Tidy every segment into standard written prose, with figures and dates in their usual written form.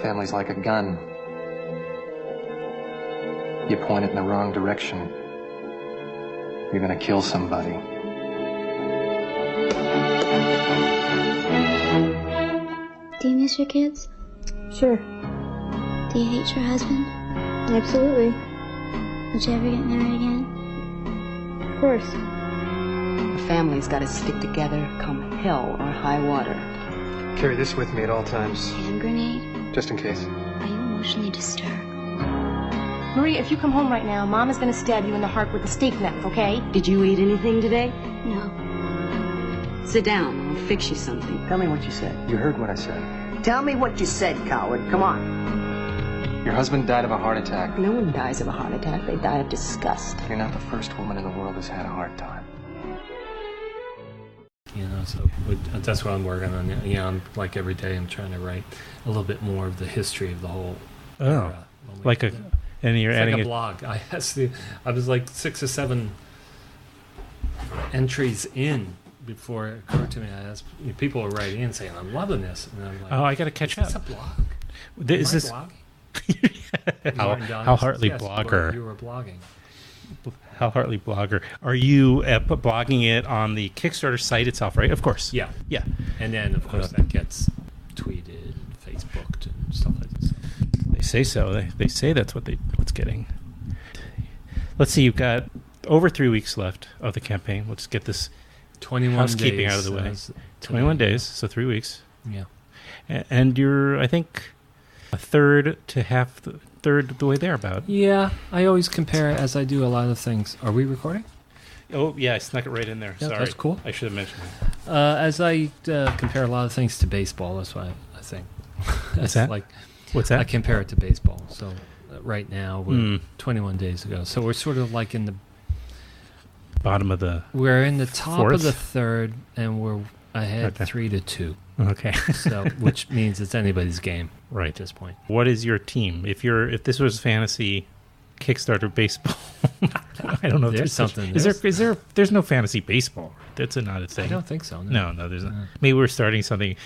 family's like a gun. You point it in the wrong direction, you're gonna kill somebody. Do you miss your kids? Sure. Do you hate your husband? Absolutely. Would you ever get married again? Of course. A family's got to stick together come hell or high water. Carry this with me at all times, Hand grenade? just in case. Are you emotionally disturbed? Maria, if you come home right now, Mom is going to stab you in the heart with a steak knife, okay? Did you eat anything today? No. Sit down. I'll fix you something. Tell me what you said. You heard what I said. Tell me what you said, coward. Come on. Your husband died of a heart attack. No one dies of a heart attack. They die of disgust. You're not the first woman in the world who's had a hard time. So that's what I'm working on. I'm like every day I'm trying to write a little bit more of the history of the whole era. Like a, and you're it's adding like a blog. I was like 6 or 7 entries in before it occurred to me. I asked, people were writing in saying, "I'm loving this," and I'm like, "Oh, I got to catch up." Is this a blog? Is this blogging? Hal Hartley yes, blogger? You were blogging. Hal Hartley blogger. Are you blogging it on the Kickstarter site itself, right? Of course. Yeah. Yeah. And then, of course, that gets tweeted, Facebooked, and stuff like this. They say so. They say that's what's getting. Let's see. You've got over 3 weeks left of the campaign. Let's get this 21 housekeeping days, out of the way. 21 days, so 3 weeks. Yeah. And you're, I think, a third to half the way there about. Yeah, I always compare it as I do a lot of things. Are we recording? Oh, yeah, I snuck it right in there. Yeah, Sorry. that's cool. I should have mentioned it. As I compare a lot of things to baseball, that's why I think. What's that? What's that? I compare it to baseball. So right now, we're 21 days ago. So we're sort of like in the bottom of the We're in the top fourth? of the third, and we're ahead Okay. 3-2. Okay. So, which means it's anybody's game right at this point. What is your team? If this was fantasy Kickstarter baseball, I don't know. There's something. There's no fantasy baseball. That's not a thing. I don't think so. No, there's not. Maybe we're starting something.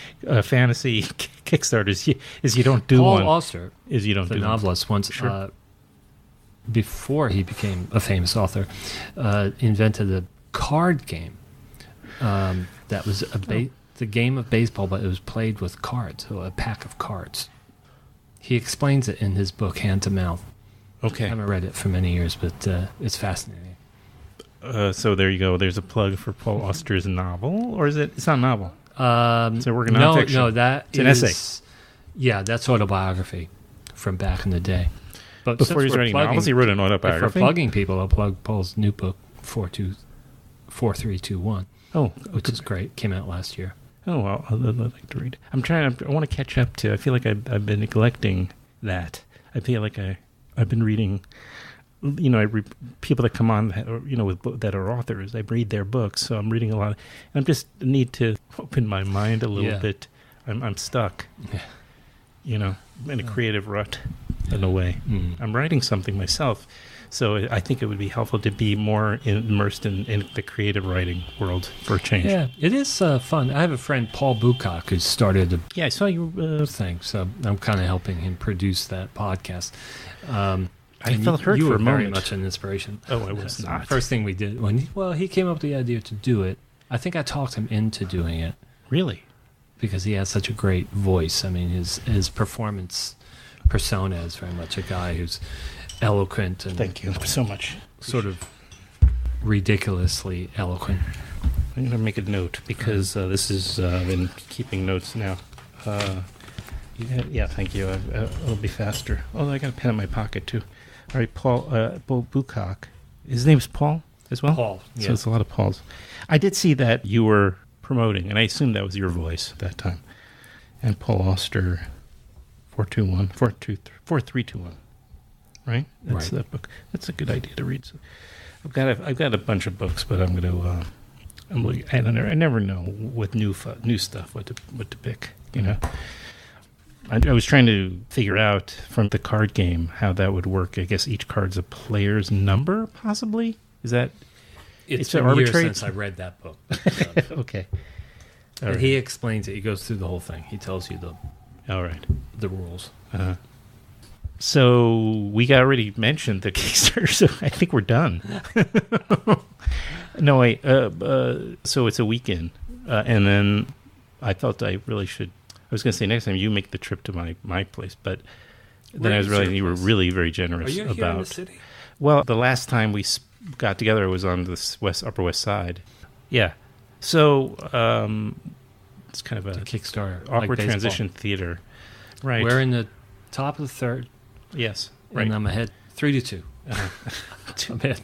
Fantasy Kickstarters is you don't do Paul one. Auster, is you don't the do novelist, one. once before he became a famous author, invented a card game that was the game of baseball, but it was played with cards, so a pack of cards. He explains it in his book, Hand to Mouth. Okay. I haven't read it for many years, but it's fascinating. So there you go. There's a plug for Paul Auster's novel, or is it? It's not a novel. It's a work of nonfiction. No, that it's an essay. Yeah, that's autobiography from back in the day. But before he was writing novels, he wrote an autobiography. For plugging people, I'll plug Paul's new book, 4321. Oh, which is great. Came out last year. Oh, well, I'd like to read. I want to catch up to. I feel like I've been neglecting that. I feel like I've been reading. People that come on, that are authors. I read their books, so I'm reading a lot. I just need to open my mind a little bit. I'm stuck. Yeah. In a creative rut, in a way. I'm writing something myself, so I think it would be helpful to be more immersed in the creative writing world for a change. Yeah, it is fun. I have a friend, Paul Bucock, who started a I saw you thing, so I'm kind of helping him produce that podcast. I felt hurt you for were a very moment. much an inspiration. Oh, I was not. The first thing we did he came up with the idea to do it. I think I talked him into doing it. Really? Because he has such a great voice. I mean, his performance persona is very much a guy who's eloquent and thank you so much. Sort of ridiculously eloquent. I'm going to make a note because this is I've been keeping notes now. Yeah, thank you. It'll be faster. Oh, I got a pen in my pocket too. All right, Paul Bucock. His name's Paul as well? Paul, yeah. So it's a lot of Pauls. I did see that you were promoting, and I assumed that was your voice at that time. And Paul Auster, 4321, right? That's that book. That's a good idea to read. So I've got a bunch of books, but I'm going to. I never know with new stuff what to pick. I was trying to figure out from the card game how that would work. I guess each card's a player's number, possibly. Is that? It's been years since I read that book. So. Okay. And he explains it. He goes through the whole thing. He tells you All right. the rules. So we already mentioned the Kickstarter, so I think we're done. No, wait. So it's a weekend, and then I felt I really should. I was going to say next time you make the trip to my place, but then I was realizing you were really very generous Are you about. here in the city? Well, the last time we got together was on the Upper West Side. Yeah. So it's kind of a Kickstarter, awkward like transition theater. Right. We're in the top of the third. Yes. Right. And I'm ahead 3-2. I'm ahead.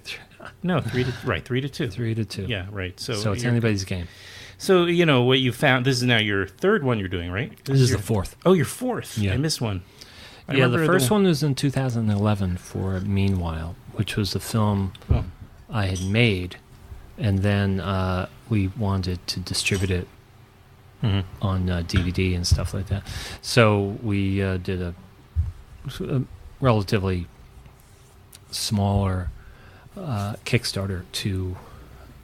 No, 3-2. 3-2. Yeah, right. So it's anybody's game. So, what you found, this is now your third one you're doing, right? This is your the fourth. Oh, your fourth. Yeah. I missed one. The first one was in 2011 for Meanwhile, which was a film I had made, and then we wanted to distribute it on DVD and stuff like that. So we did a relatively smaller Kickstarter to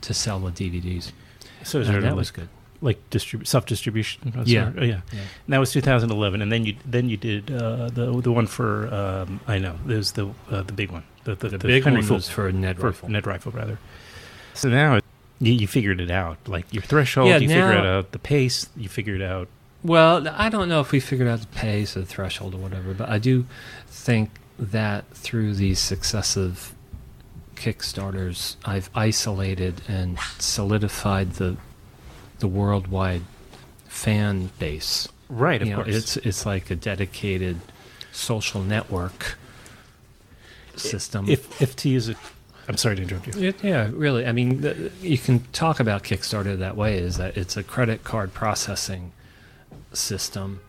sell the DVDs. So that was good. Like self-distribution? Yeah. Oh, yeah. And that was 2011, and then you did the one for I know there's the big one. The big Henry one Fool, was for Ned Rifle. Ned Rifle, rather. So now you figured it out, like your threshold. Yeah, you figured out the pace. You figured out. Well, I don't know if we figured out the pace or the threshold or whatever, but I do think that through these successive Kickstarters, I've isolated and solidified the worldwide fan base. Right, of course. It's like a dedicated social network system. If to use it, I'm sorry to interrupt you. Yeah, really. I mean, you can talk about Kickstarter that way, is that it's a credit card processing system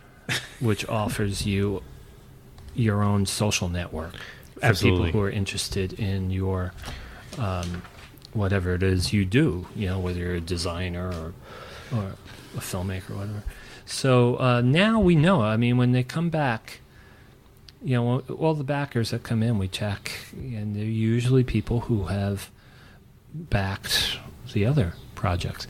which offers you your own social network for Absolutely. people who are interested in your whatever it is you do, whether you're a designer or a filmmaker or whatever. So now we know. I mean, when they come back, all the backers that come in, we check, and they're usually people who have backed the other projects.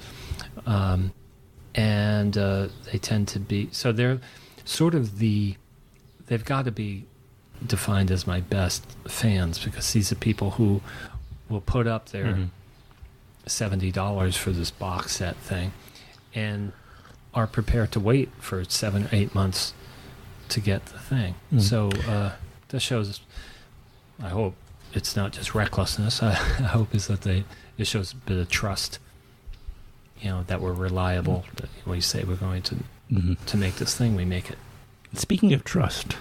And they tend to be, so they're sort of they've got to be defined as my best fans, because these are people who will put up their $70 for this box set thing and are prepared to wait for 7 or 8 months to get the thing. So that shows, I hope it's not just recklessness. I hope is that it shows a bit of trust, that we're reliable, that when we say we're going to make this thing, we make it. Speaking of trust,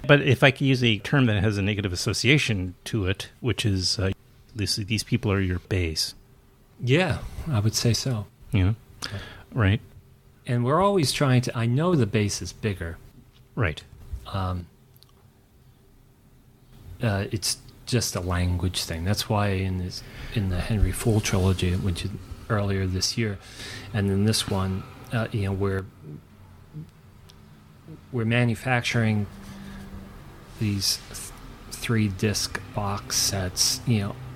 but if I could use a term that has a negative association to it, which is these people are your base. Yeah, I would say so. Right. And we're always trying to, I know the base is bigger. Right. It's just a language thing. That's why in the Henry Fool trilogy, which is earlier this year, and in this one, we're manufacturing these 3-disc box sets,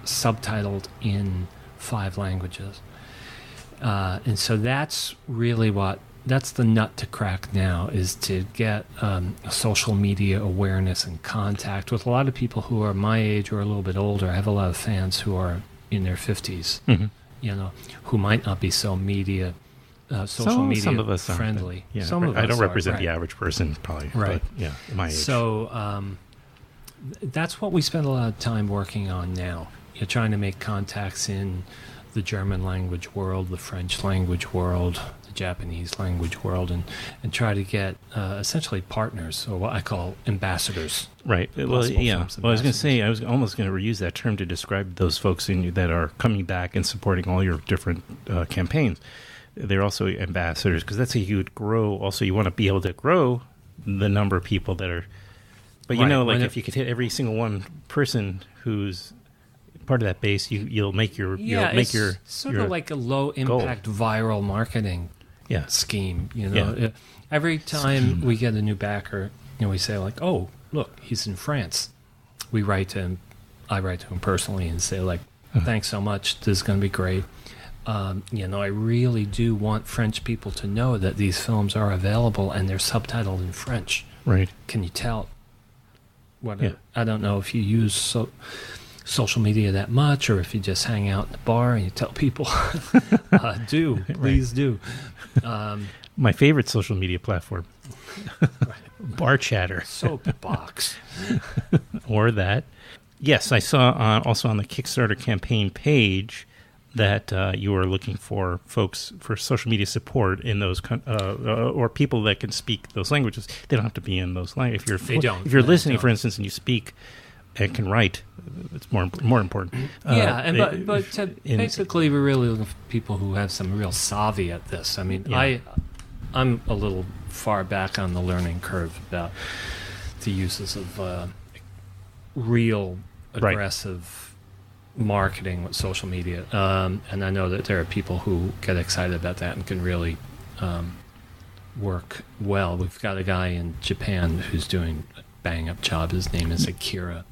subtitled in 5 languages. And so that's really that's the nut to crack now, is to get social media awareness and contact with a lot of people who are my age or a little bit older. I have a lot of fans who are in their 50s, who might not be so social media some of us friendly. Yeah, some of us I don't represent right. the average person, probably. Right. But, yeah, my age. So that's what we spend a lot of time working on now. You're trying to make contacts in the German language world, the French language world, the Japanese language world, and try to get essentially partners, or what I call ambassadors. Right. Well, yeah. Well, I was going to say, I was almost going to reuse that term to describe those folks in you that are coming back and supporting all your different campaigns. They're also ambassadors, because that's how you would grow. Also, you want to be able to grow the number of people that are. But right. If you could hit every single one person who's part of that base, you'll make your sort of like a low impact viral marketing scheme. Every time we get a new backer, we say like, oh, look, he's in France. We write to him. I write to him personally and say like, thanks so much. This is going to be great. I really do want French people to know that these films are available and they're subtitled in French. Right. Can you tell? I don't know if you use social media that much, or if you just hang out in the bar and you tell people, please do. My favorite social media platform, Bar Chatter. Soapbox. Or that. Yes, I saw also on the Kickstarter campaign page that you are looking for folks for social media support in those or people that can speak those languages. They don't have to be in those languages. If you're listening, for instance, and you speak and can write, it's more important. Basically, we're really looking for people who have some real savvy at this. I mean, I'm a little far back on the learning curve about the uses of real aggressive marketing with social media, and I know that there are people who get excited about that and can really work well. We've got a guy in Japan who's doing a bang-up job. His name is Akira.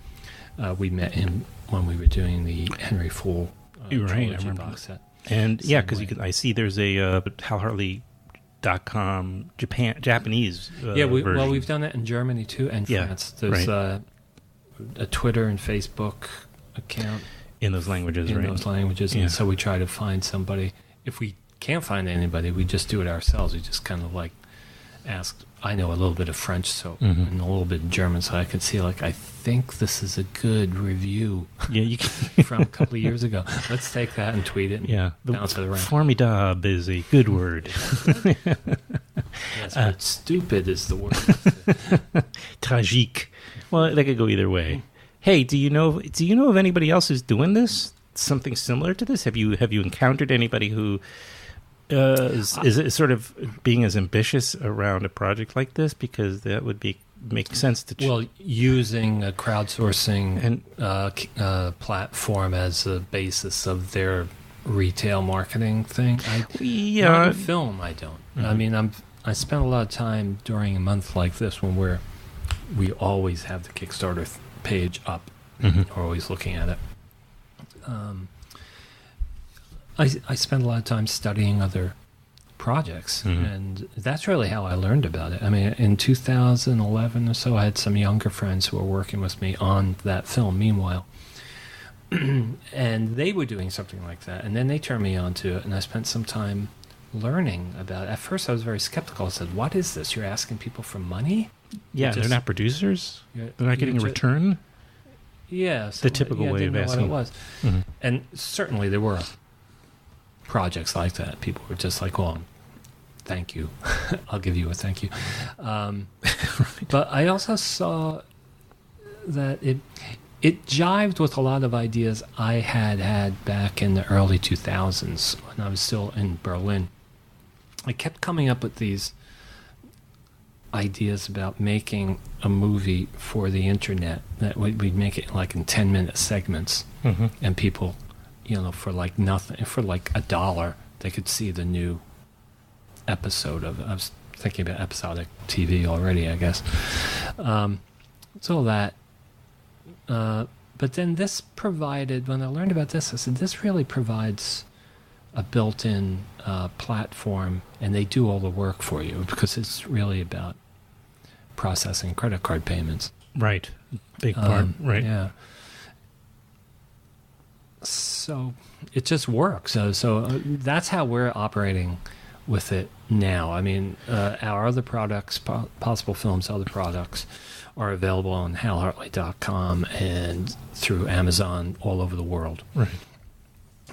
We met him when we were doing the Henry Fool trilogy box set. And because I see there's a HalHartley.com Japanese version. We've done it in Germany too, and France. There's a Twitter and Facebook account in those languages, and so we try to find somebody. If we can't find anybody, we just do it ourselves. We just kind of like ask. I know a little bit of French, and a little bit of German, so I can see I think this is a good review. You can from a couple of years ago. Let's take that and tweet it and bounce it around. Formidable is a good word. Yes, but stupid is the word. Tragique. Well, that could go either way. Hey, do you know of anybody else who's doing this? Something similar to this? Have you encountered anybody who is sort of being as ambitious around a project like this? Because that would make sense to using a crowdsourcing platform as a basis of their retail marketing thing. Not in film, I don't. I mean, I spent a lot of time during a month like this when we always have the Kickstarter page up. We're always looking at it. I spend a lot of time studying other projects, and that's really how I learned about it. I mean, in 2011 or so, I had some younger friends who were working with me on that film, Meanwhile, and they were doing something like that, and then they turned me on to it, and I spent some time learning about it. At first, I was very skeptical. I said, what is this? You're asking people for money? Yeah, they're not producers? They're not getting a return? Yeah. The typical way of asking. What it was. And certainly there were projects like that. People were just like, well, thank you. I'll give you a thank you. But I also saw that it jived with a lot of ideas I had back in the early 2000s when I was still in Berlin. I kept coming up with these ideas about making a movie for the internet, that we'd make it like in 10-minute segments, and people, for like nothing, for like $1, they could see the new episode of it. I was thinking about episodic TV already, I guess. It's all that. But then this provided, when I learned about this, I said, this really provides a built-in platform, and they do all the work for you, because it's really about processing credit card payments. Right. Big part. Right. Yeah. So it just works. So that's how we're operating with it now. I mean, our other products, Possible Films, other products, are available on halhartley.com and through Amazon all over the world. Right.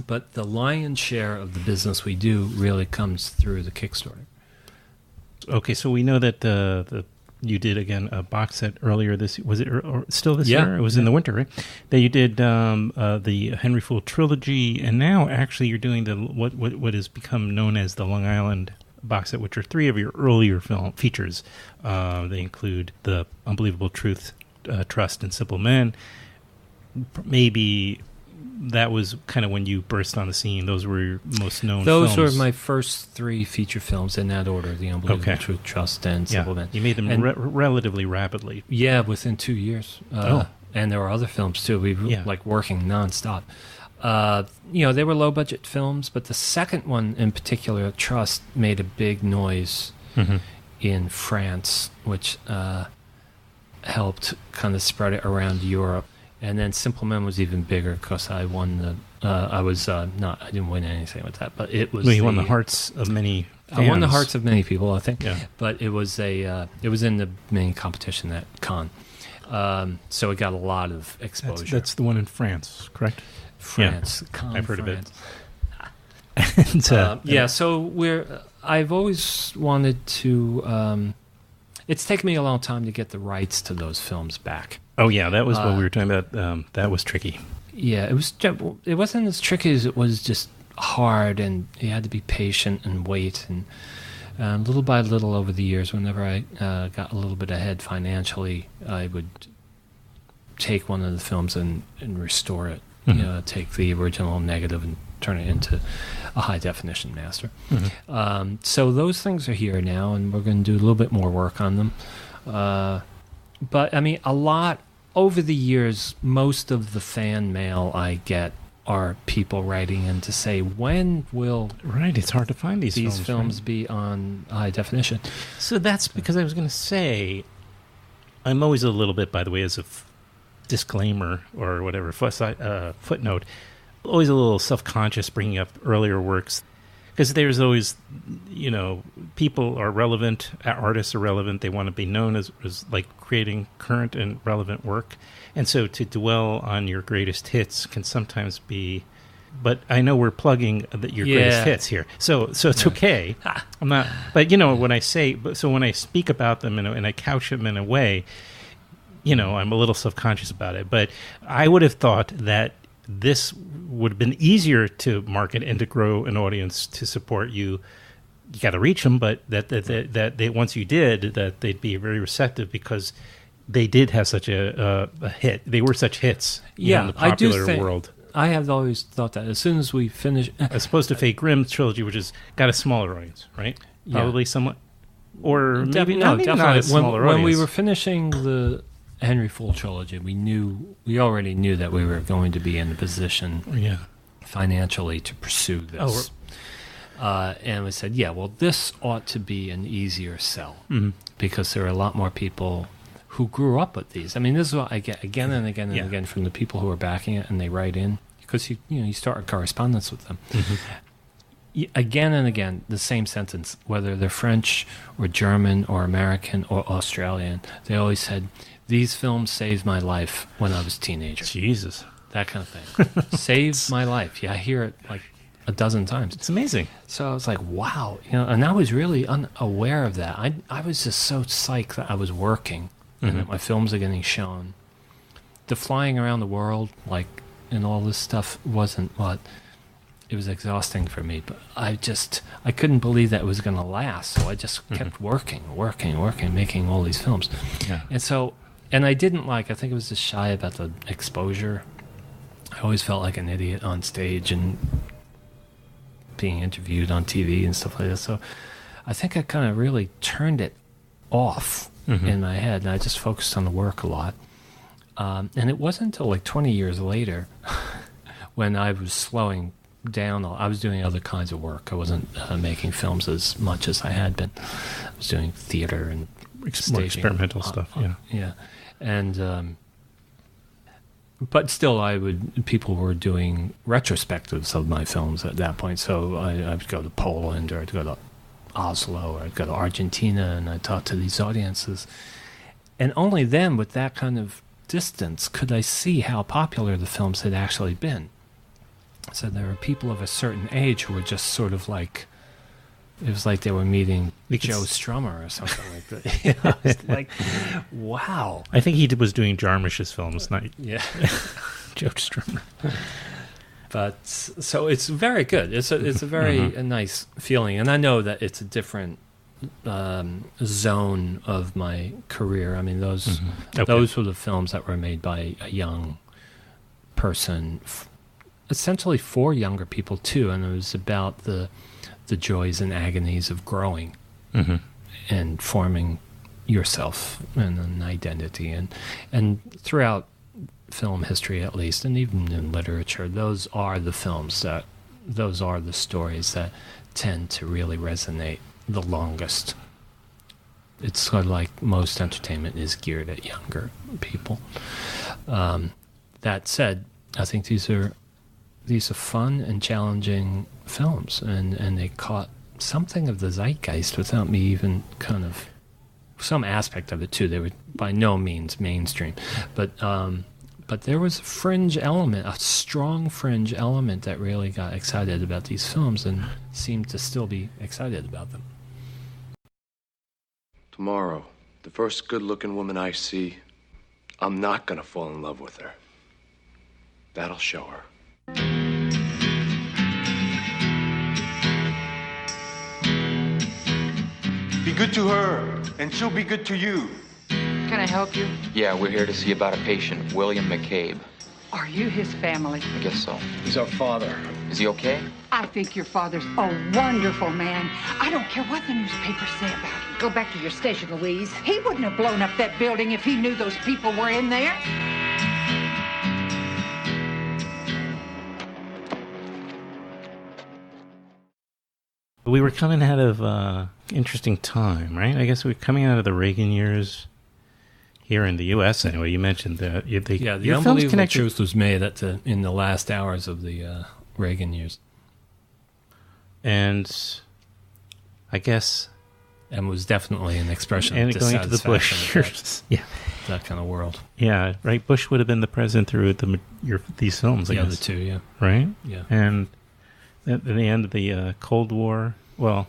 But the lion's share of the business we do really comes through the Kickstarter. Okay, so we know that you did again a box set earlier this. Was it still this year? It was in the winter, right? That you did the Henry Fool trilogy, and now actually you're doing the what has become known as the Long Island box set, which are 3 of your earlier film features. They include The Unbelievable Truth, Trust, and Simple Men. Maybe that was kind of when you burst on the scene. Those were your most known films. Those were my first 3 feature films in that order, The Unbelievable Truth, Trust, and Simple Men. You made them relatively rapidly. Yeah, within 2 years. And there were other films, too. We were like working nonstop. They were low-budget films, but the second one in particular, Trust, made a big noise in France, which helped kind of spread it around Europe. And then Simple Men was even bigger because I won the. I didn't win anything with that, but it was. Well, you won the hearts of many fans. I won the hearts of many people, I think. Yeah. But it was it was in the main competition at Cannes, so it got a lot of exposure. That's the one in France, correct? France, Yeah. Cannes, I've heard France. of it. So I've always wanted to. It's taken me a long time to get the rights to those films back. Oh yeah, that was what we were talking about. That was tricky. Yeah, it wasn't as tricky as it was just hard, and you had to be patient and wait. And little by little over the years, whenever I got a little bit ahead financially, I would take one of the films and restore it. Take the original negative and turn it into a high definition master. So those things are here now, and we're going to do a little bit more work on them. But I mean, a lot over the years, most of the fan mail I get are people writing in to say, when will it's hard to find these films be on high definition? So that's because I was going to say, I'm always a little bit, by the way, as a disclaimer or whatever, footnote, always a little self-conscious bringing up earlier works, because there's always, people are relevant, artists are relevant, they want to be known as like creating current and relevant work, and so to dwell on your greatest hits can sometimes be, but I know we're plugging your greatest hits here, so it's okay. I'm not, but when I speak about them and I couch them in a way, I'm a little self-conscious about it, but I would have thought that this would have been easier to market and to grow an audience to support you. You got to reach them, but that they, once you did, that they'd be very receptive because they did have such a hit. They were such hits in the popular world. I have always thought that as soon as we finish, as opposed to Fate Grimm trilogy, which has got a smaller audience, right? Probably somewhat, or maybe not a smaller audience. When we were finishing the Henry Full trilogy, we already knew that we were going to be in a position financially to pursue this. And we said, this ought to be an easier sell because there are a lot more people who grew up with these. I mean, this is what I get again and again and again from the people who are backing it, and they write in because you start a correspondence with them. Again and again, the same sentence, whether they're French or German or American or Australian, they always said, "These films saved my life when I was a teenager." Jesus. That kind of thing. Saved my life. Yeah, I hear it like a dozen times. It's amazing. So I was like, wow. And I was really unaware of that. I was just so psyched that I was working and that my films are getting shown. The flying around the world, and all this stuff wasn't what... It was exhausting for me, but I couldn't believe that it was going to last. So I just kept working, making all these films. Yeah. And I didn't I think I was just shy about the exposure. I always felt like an idiot on stage and being interviewed on TV and stuff like that. So I think I kind of really turned it off in my head, and I just focused on the work a lot. And it wasn't until 20 years later when I was slowing down. I was doing other kinds of work. I wasn't making films as much as I had been. I was doing theater and more experimental stuff. Yeah. And but still, people were doing retrospectives of my films at that point. So I would go to Poland, or I'd go to Oslo, or I'd go to Argentina, and I'd talk to these audiences. And only then, with that kind of distance, could I see how popular the films had actually been. So there were people of a certain age who were just sort of it was like they were meeting Joe Strummer or something like that. It's like, wow. I think he was doing Jarmusch's films, not Joe Strummer. But so it's very good. It's a very nice feeling, and I know that it's a different zone of my career. I mean, those were the films that were made by a young person. Essentially for younger people too, and it was about the joys and agonies of growing and forming yourself and an identity, and throughout film history at least, and even in literature, those are the stories that tend to really resonate the longest. It's sort of like most entertainment is geared at younger people. That said, I think these are fun and challenging films, and they caught something of the zeitgeist without me even kind of some aspect of it too. They were by no means mainstream, but there was a fringe element, a strong fringe element that really got excited about these films and seemed to still be excited about them. Tomorrow, the first good-looking woman I see, I'm not gonna fall in love with her. That'll show her. Be good to her, and she'll be good to you. Can I help you? Yeah, we're here to see about a patient, William McCabe. Are you his family? I guess so. He's our father. Is he okay? I think your father's a wonderful man. I don't care what the newspapers say about him. Go back to your station, Louise. He wouldn't have blown up that building if he knew those people were in there. We were coming out of interesting time, right? I guess we were coming out of the Reagan years here in the U.S. Anyway, you mentioned that. The Unbelievable Truth was made in the last hours of the Reagan years. And I guess... And was definitely an expression of dissatisfaction. Going to the Bush years. Yeah. That kind of world. Yeah, right. Bush would have been the president through these films, I guess. The two, yeah. Right? Yeah. And at the end of the Cold War, well,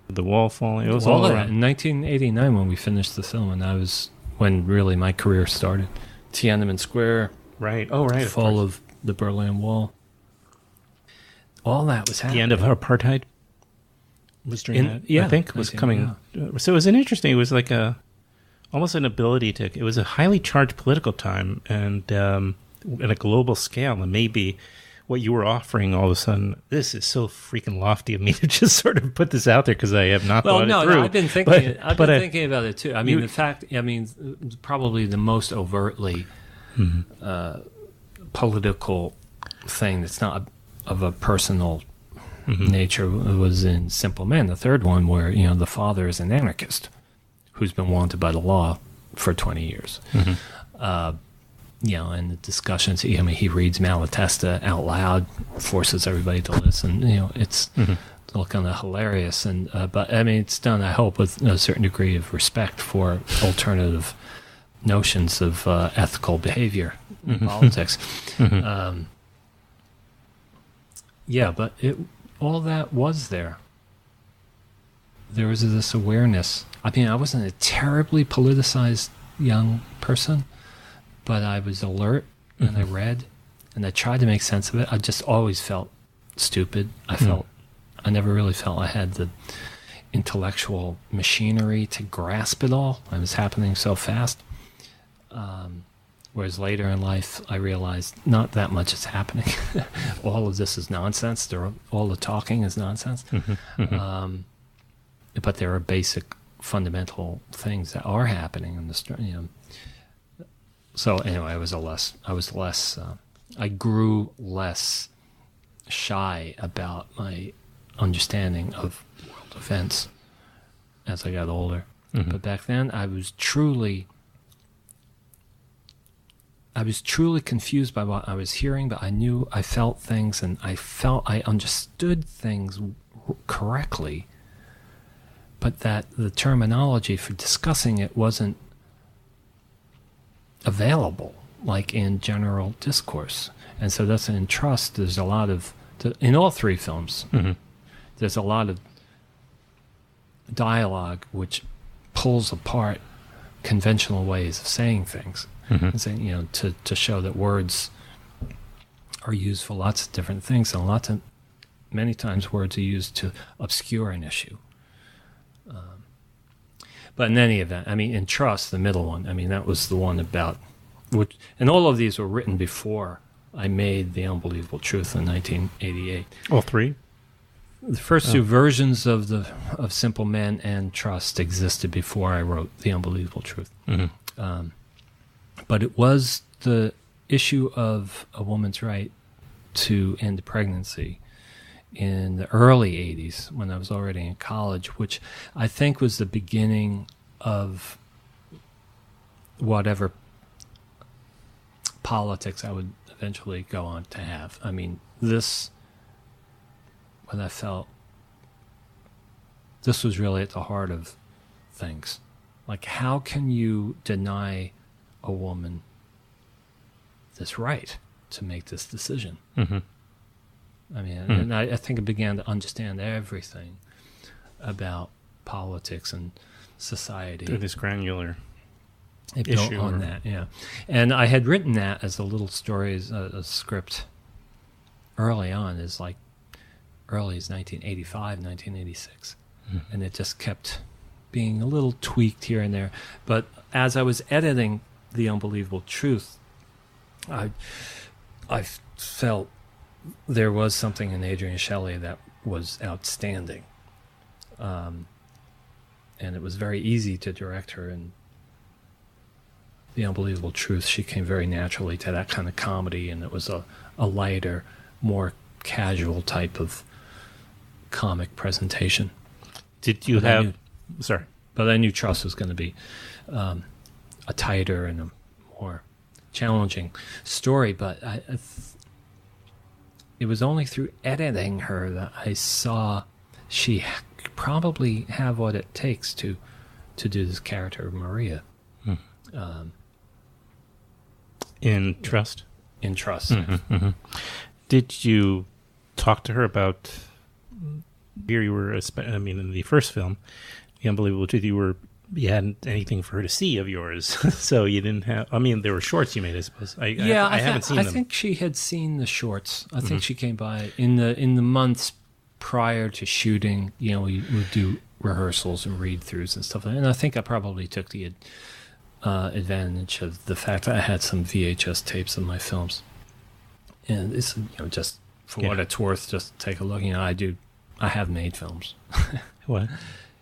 the wall falling, it was all around. In 1989 when we finished the film, and that was when really my career started. Tiananmen Square. Right. Oh, right. Fall of the Berlin Wall. All that was happening. The end of apartheid was during that, I think, was coming. Yeah. So it was it was like almost an ability to, it was a highly charged political time and at a global scale, and maybe what you were offering all of a sudden, this is so freaking lofty of me to just sort of put this out there because I have not thought it through. No, I've been thinking thinking about it too. I mean, probably the most overtly political thing that's not of a personal nature was in Simple Man, the third one, where the father is an anarchist who's been wanted by the law for 20 years. And the discussions, he reads Malatesta out loud, forces everybody to listen. It's all kind of hilarious, but it's done, I hope, with a certain degree of respect for alternative notions of ethical behavior in politics. But all that was there. There was this awareness. I wasn't a terribly politicized young person, but I was alert, and I read, and I tried to make sense of it. I just always felt stupid. I never really felt I had the intellectual machinery to grasp it all. It was happening so fast. Whereas later in life, I realized not that much is happening. All of this is nonsense. All the talking is nonsense. But there are basic, fundamental things that are happening in the So anyway, I grew less shy about my understanding of world events as I got older. But back then, I was truly confused by what I was hearing, but I felt things, and I understood things correctly, but that the terminology for discussing it wasn't available, like in general discourse. And so that's in Trust, there's a lot of, in all three films, there's a lot of dialogue which pulls apart conventional ways of saying things. And saying, to show that words are used for lots of different things, and many times words are used to obscure an issue. But in any event, in Trust, the middle one, that was the one about, which, and all of these were written before I made The Unbelievable Truth in 1988. All three? The first two versions of Simple Man and Trust existed before I wrote The Unbelievable Truth. But it was the issue of a woman's right to end pregnancy in the early 80s when I was already in college, which I think was the beginning of whatever politics I would eventually go on to have. I mean, when I felt this was really at the heart of things. Like, how can you deny a woman this right to make this decision? Mm-hmm. I mean, and I think I began to understand everything about politics and society. Through this granular it built issue on that, yeah. And I had written that as a little story, as a script early on, as like early as 1985, 1986. Mm-hmm. And it just kept being a little tweaked here and there. But as I was editing The Unbelievable Truth, I felt there was something in Adrienne Shelley that was outstanding. And it was very easy to direct her in The Unbelievable Truth. She came very naturally to that kind of comedy, and it was a lighter, more casual type of comic presentation. Did you have... Sorry. But I knew Trust was going to be a tighter and a more challenging story, but it was only through editing her that I saw she probably have what it takes to do this character of Maria. In Trust? In Trust. Mm-hmm, mm-hmm. Did you talk to her about... Here you were, I mean, in the first film, The Unbelievable Truth, you hadn't anything for her to see of yours, so you didn't have... I mean, there were shorts you made, I suppose. I haven't seen them. I think she had seen the shorts. I think she came by in the months prior to shooting. You know, we would do rehearsals and read-throughs and stuff like that. And I think I probably took the advantage of the fact that I had some VHS tapes of my films. And it's, just for what it's worth, just take a look. I have made films. What?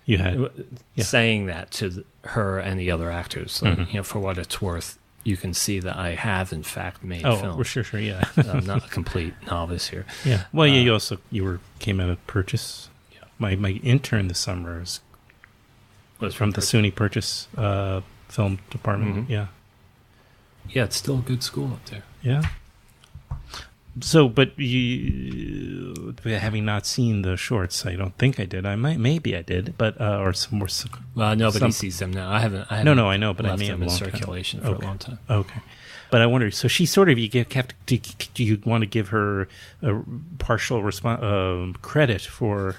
You had? Saying that to her and the other actors. So, for what it's worth, you can see that I have, in fact, made films. Oh, sure, yeah. I'm not a complete novice here. Yeah. Well, you came out of Purchase. Yeah. My intern this summer was from the SUNY Purchase film department. Mm-hmm. Yeah. Yeah, it's still a good school up there. Yeah. So, but you, having not seen the shorts, I don't think I did. Maybe I did, but or some more. Well, nobody sees them now. I haven't. No, I know, but I may have in circulation for a long time. Okay, but I wonder. So she sort of do you want to give her a partial credit for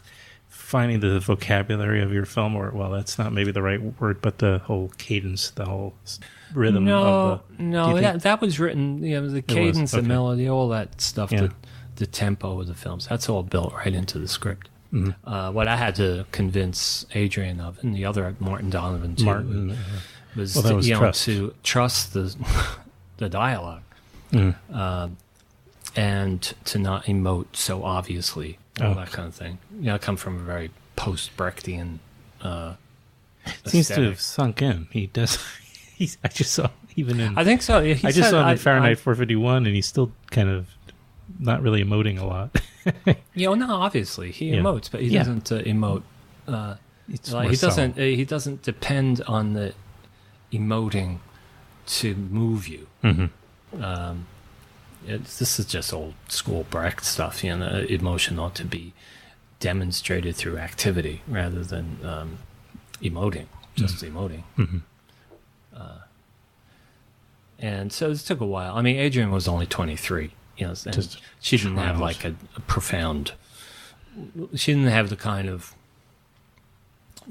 finding the vocabulary of your film, or that's not maybe the right word, but the whole cadence, the whole rhythm. That was written. The cadence, the melody, all that stuff. Yeah. The tempo of the films. That's all built right into the script. Mm-hmm. What I had to convince Adrienne of, and the other Martin Donovan too, was to trust the dialogue, and to not emote so obviously. All that kind of thing. I come from a very post-Brechtian seems to have sunk in. He does. I just saw even in. I think so. I just saw him in Fahrenheit 451, and he's still kind of not really emoting a lot. No, obviously he emotes, but he doesn't emote. He doesn't depend on the emoting to move you. Mm-hmm. This is just old school Brecht stuff. Emotion ought to be demonstrated through activity rather than emoting, just emoting. Mm-hmm. And so it took a while. I mean, Adrienne was only 23. And she didn't have like a profound. She didn't have the kind of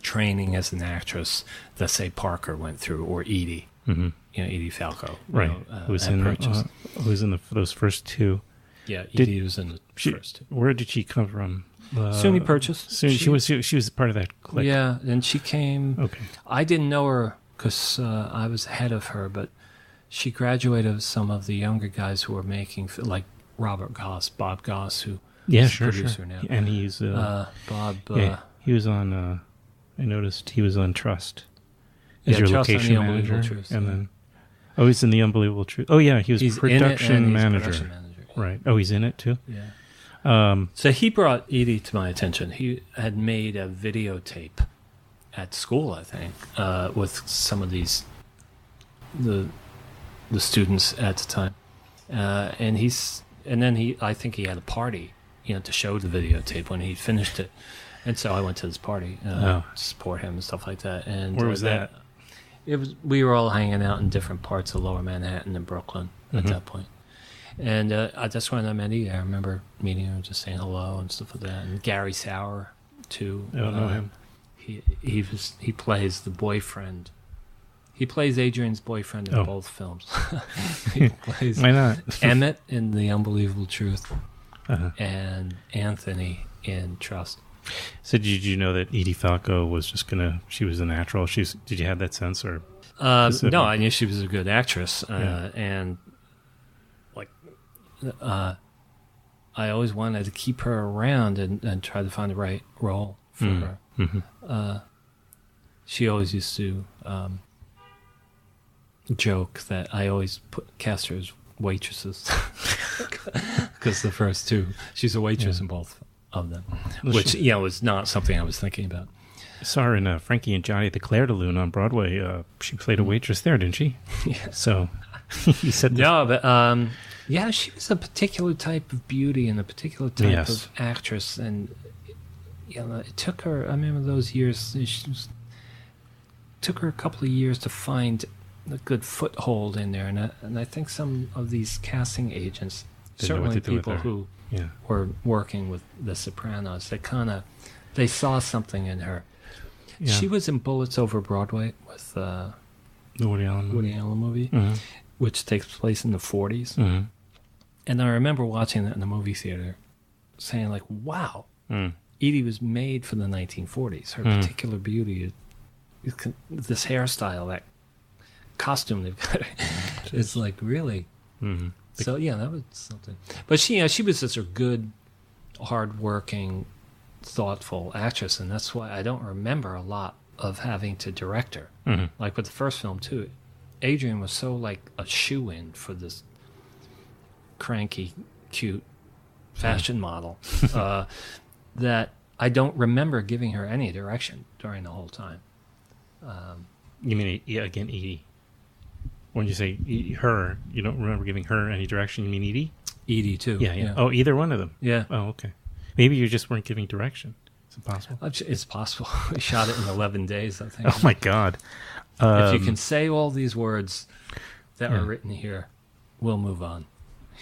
training as an actress that, say, Parker went through, or Edie. Mm-hmm. Edie Falco, right? Who was in those first two? Yeah, Edie was in the first two. Where did she come from? SUNY Purchase. She was part of that clique. Yeah, and she came. Okay. I didn't know her because I was ahead of her, but she graduated with some of the younger guys who were making, like Robert Goss, Bob Goss, who is a producer now, and he's Bob. He was on. I noticed he was on Trust. As your Trust location on the manager, Truth, and then Oh, he's in The Unbelievable Truth. Oh, yeah, he was He's production manager. Production manager. Right. Oh, he's in it too? Yeah. So he brought Edie to my attention. He had made a videotape at school, I think, with some of the students at the time. I think he had a party, to show the videotape when he finished it. And so I went to this party to support him and stuff like that. And where was that? We were all hanging out in different parts of Lower Manhattan and Brooklyn at that point. And that's when I met Edie. I remember meeting her, just saying hello and stuff like that. And Gary Sauer too. I don't know him. He plays the boyfriend. He plays Adrian's boyfriend in both films. He plays Why not? Emmett in The Unbelievable Truth and Anthony in Trust. So did you know that Edie Falco was just she was a natural? Did you have that sense or? No, I knew she was a good actress, and I always wanted to keep her around and try to find the right role for her. Mm-hmm. She always used to joke that I always cast her as waitresses because the first two, she's a waitress in both of them, which was not something I was thinking about. Saw her in Frankie and Johnny at the Claire de Lune on Broadway. She played a waitress there, didn't she? Yeah. So you said no, but she was a particular type of beauty and a particular type of actress, and it took her. I remember those years. Took her a couple of years to find a good foothold in there, and I think some of these casting agents, certainly people who were working with The Sopranos, they saw something in her. Yeah. She was in Bullets Over Broadway with the Woody Allen movie, which takes place in the 40s. Mm-hmm. And I remember watching that in the movie theater, saying like, "Wow, Edie was made for the 1940s. Her particular beauty, this hairstyle, that costume they've got, it's like really." Mm-hmm. So that was something. But she was just a good, hardworking, thoughtful actress, and that's why I don't remember a lot of having to direct her. Mm-hmm. Like with the first film too, Adrian was so like a shoe-in for this cranky, cute fashion model that I don't remember giving her any direction during the whole time. You mean again, Edie? When you say her, you don't remember giving her any direction. You mean Edie? Edie too. Yeah. Oh, either one of them. Yeah. Oh, okay. Maybe you just weren't giving direction. Is it possible? It's possible. We shot it in 11 days, I think. Oh my God! If you can say all these words that are written here, we'll move on.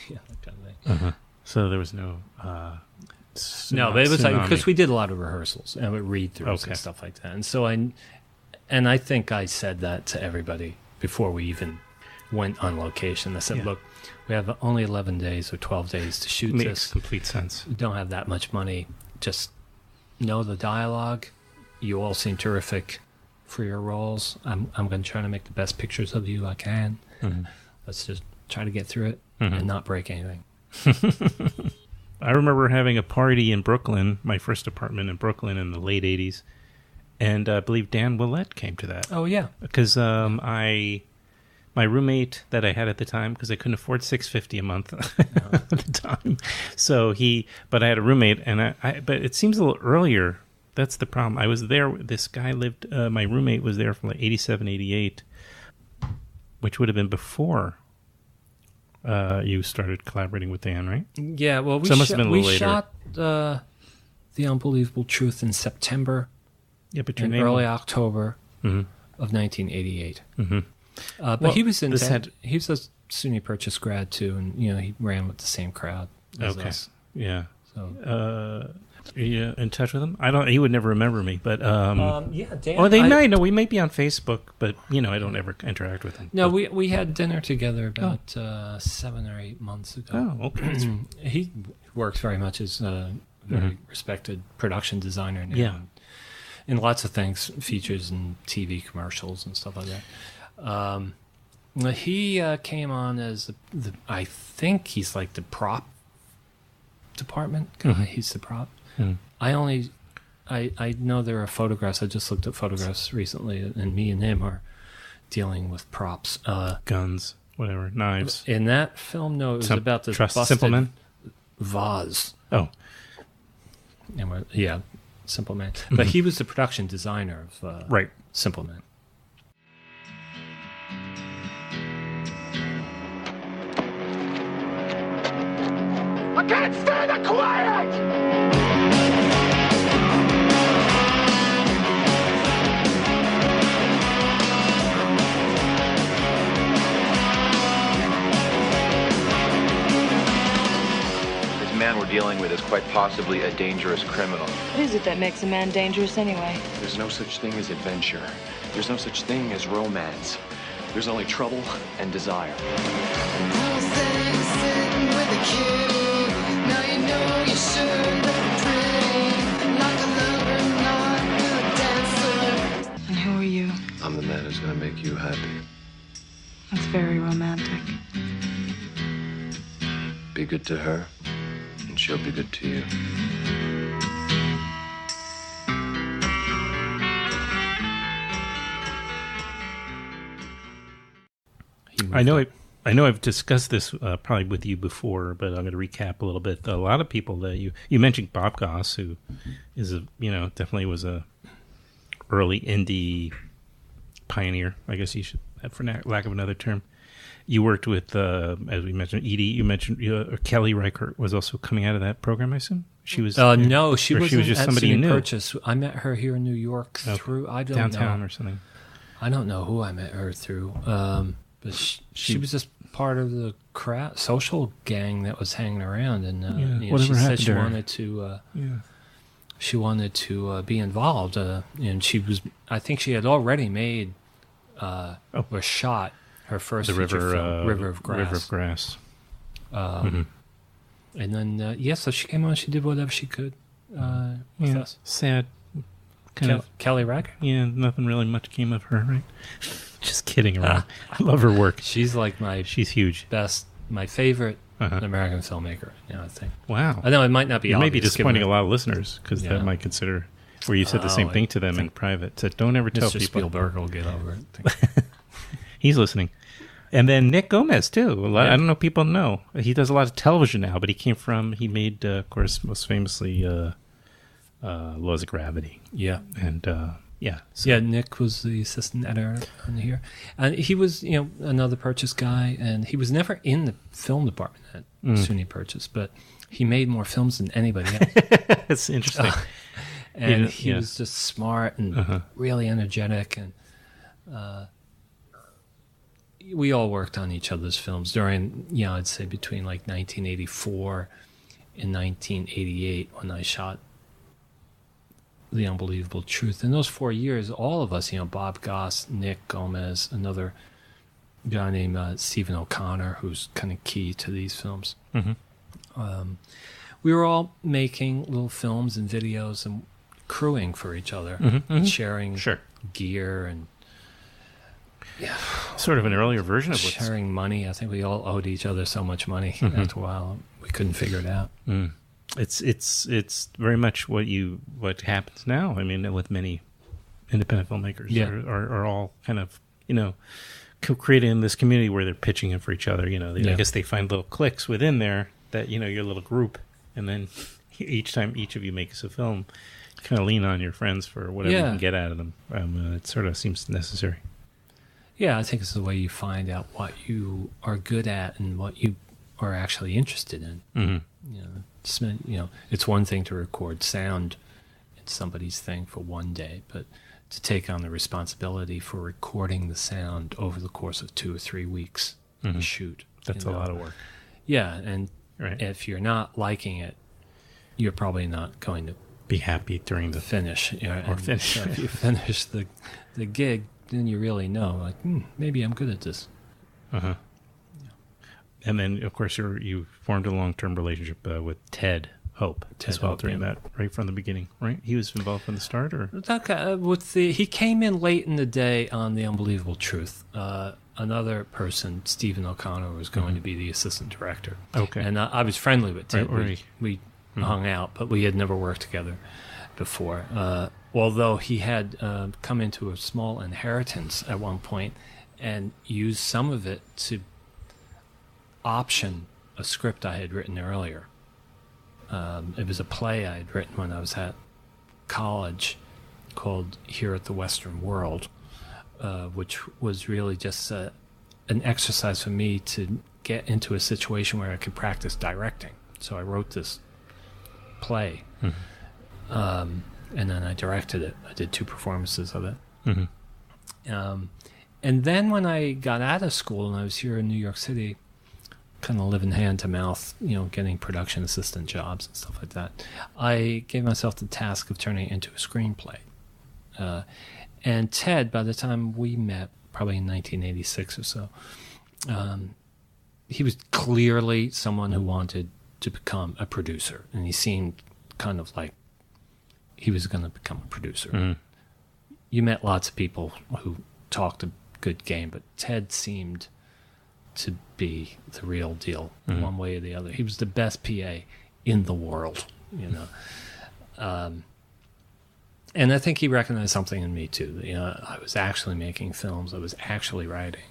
Yeah, that kind of thing. Uh-huh. So there was no. No, but it was like because we did a lot of rehearsals and we read throughs and stuff like that, and so I think I said that to everybody before we even went on location. I said, "Look, we have only 11 days or 12 days to shoot this. Makes complete sense. We don't have that much money. Just know the dialogue. You all seem terrific for your roles. I'm going to try to make the best pictures of you I can. Mm-hmm. Let's just try to get through it and not break anything." I remember having a party in Brooklyn, my first apartment in Brooklyn in the late 80s, and I believe Dan Willett came to that. Oh, yeah. Because my roommate that I had at the time, because I couldn't afford $650 a month at the time, but I had a roommate, and but it seems a little earlier. That's the problem. I was there. This guy lived. My roommate was there from like 87, 88, which would have been before you started collaborating with Dan, right? Yeah. Well, we shot The Unbelievable Truth in September. Yeah, but in early October of 1988. Mm-hmm. But he was he was a SUNY Purchase grad too, and he ran with the same crowd as us. Yeah. So, are you in touch with him? He would never remember me, but Dan. Or they might. No, we might be on Facebook, but I don't ever interact with him. No, we had dinner together about 7 or 8 months ago. Oh, okay. He works very much as a very respected production designer now. Yeah. In lots of things, features and TV commercials and stuff like that. He came on as I think he's like the prop department guy. Mm-hmm. He's the prop. Mm-hmm. I know there are photographs. I just looked at photographs recently, and me and him are dealing with props. Guns, whatever, knives. In that film, no, it was about this busted Simple Man? vase. Oh. And yeah, Simple Man. But he was the production designer of right. Simple Man. I can't stand the quiet! Man we're dealing with is quite possibly a dangerous criminal. What is it that makes a man dangerous anyway? There's no such thing as adventure. There's no such thing as romance. There's only trouble and desire. And who are you? I'm the man who's going to make you happy. That's very romantic. Be good to her. She'll be good to you. I know I've discussed this probably with you before, but I'm going to recap a little bit. A lot of people that you mentioned Bob Goss, who is definitely was a early indie pioneer. I guess you should, for lack of another term. You worked with, as we mentioned, Edie. You mentioned Kelly Reichert was also coming out of that program, I assume? She was. No, she was just somebody you knew. Purchase. I met her here in New York through downtown or something. I don't know who I met her through, but she was just part of the social gang that was hanging around, and whatever she happened said to her. She wanted to be involved, and she was. I think she had already made or shot her first feature film, River of Grass. River of Grass. And then, so she came on. She did whatever she could with us. Sad. Kind of Kelly Reichert? Yeah, nothing really much came of her, right? Just kidding around. I love her work. She's like she's huge. My favorite American filmmaker. I think. Wow. I know it might not be. You may be disappointing a lot of listeners because that might consider where you said the same thing to them in private. So don't ever tell Mr. people. Spielberg will get over it. He's listening. And then Nick Gomez, too. I don't know if people know. He does a lot of television now, but he made, of course, most famously, Laws of Gravity. Yeah. And, Nick was the assistant editor on here. And he was, another Purchase guy, and he was never in the film department at SUNY Purchase, but he made more films than anybody else. That's interesting. And he was just smart and really energetic, and we all worked on each other's films during, I'd say between like 1984 and 1988 when I shot The Unbelievable Truth. In those 4 years, all of us, Bob Goss, Nick Gomez, another guy named Stephen O'Connor, who's kind of key to these films. We were all making little films and videos and crewing for each other, and sharing gear and sort of an earlier version of sharing money. I think we all owed each other so much money after a while we couldn't figure it out. It's very much what happens now. I mean, with many independent filmmakers are all kind of creating this community where they're pitching in for each other. I guess they find little cliques within there that your little group, and then each time each of you makes a film, you kind of lean on your friends for whatever you can get out of them. It sort of seems necessary. Yeah, I think it's the way you find out what you are good at and what you are actually interested in. It's one thing to record sound in somebody's thing for one day, but to take on the responsibility for recording the sound over the course of 2 or 3 weeks of a shoot. That's a lot of work. Yeah, and if you're not liking it, you're probably not going to be happy during the finish. Finish. So if you finish the gig, then you really know, maybe I'm good at this. And then, of course, you formed a long-term relationship with Ted Hope as well during that, right from the beginning, right? He was involved from the start, or he came in late in the day on The Unbelievable Truth. Another person, Stephen O'Connor, was going to be the assistant director. Okay, and I was friendly with Ted. Right. We hung out, but we had never worked together. before. Although he had come into a small inheritance at one point and used some of it to option a script I had written earlier. It was a play I had written when I was at college called Here at the Western World, which was really just an exercise for me to get into a situation where I could practice directing. So I wrote this play, and then I directed it. I did 2 performances of it. And then when I got out of school and I was here in New York City, kind of living hand to mouth, getting production assistant jobs and stuff like that, I gave myself the task of turning it into a screenplay. And Ted, by the time we met, probably in 1986 or so, he was clearly someone who wanted to become a producer, and he seemed kind of like he was going to become a producer. You met lots of people who talked a good game, but Ted seemed to be the real deal, one way or the other. He was the best PA in the world, and I think he recognized something in me too. I was actually making films. I was actually writing,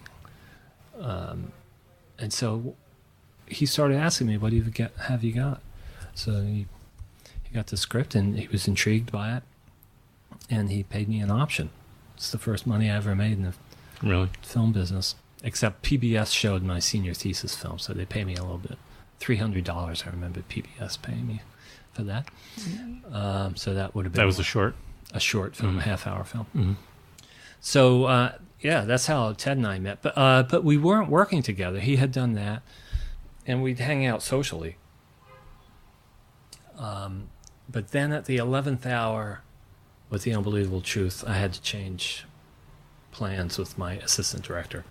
and so he started asking me, "What do you have you got?" So he got the script, and he was intrigued by it, and he paid me an option. It's the first money I ever made in the film business. Except PBS showed my senior thesis film, so they pay me a little bit. $300, I remember PBS paying me for that. So that would have been... That was a short? A short film, a half-hour film. So, that's how Ted and I met. But we weren't working together. He had done that, and we'd hang out socially. But then at the 11th hour, with The Unbelievable Truth, I had to change plans with my assistant director.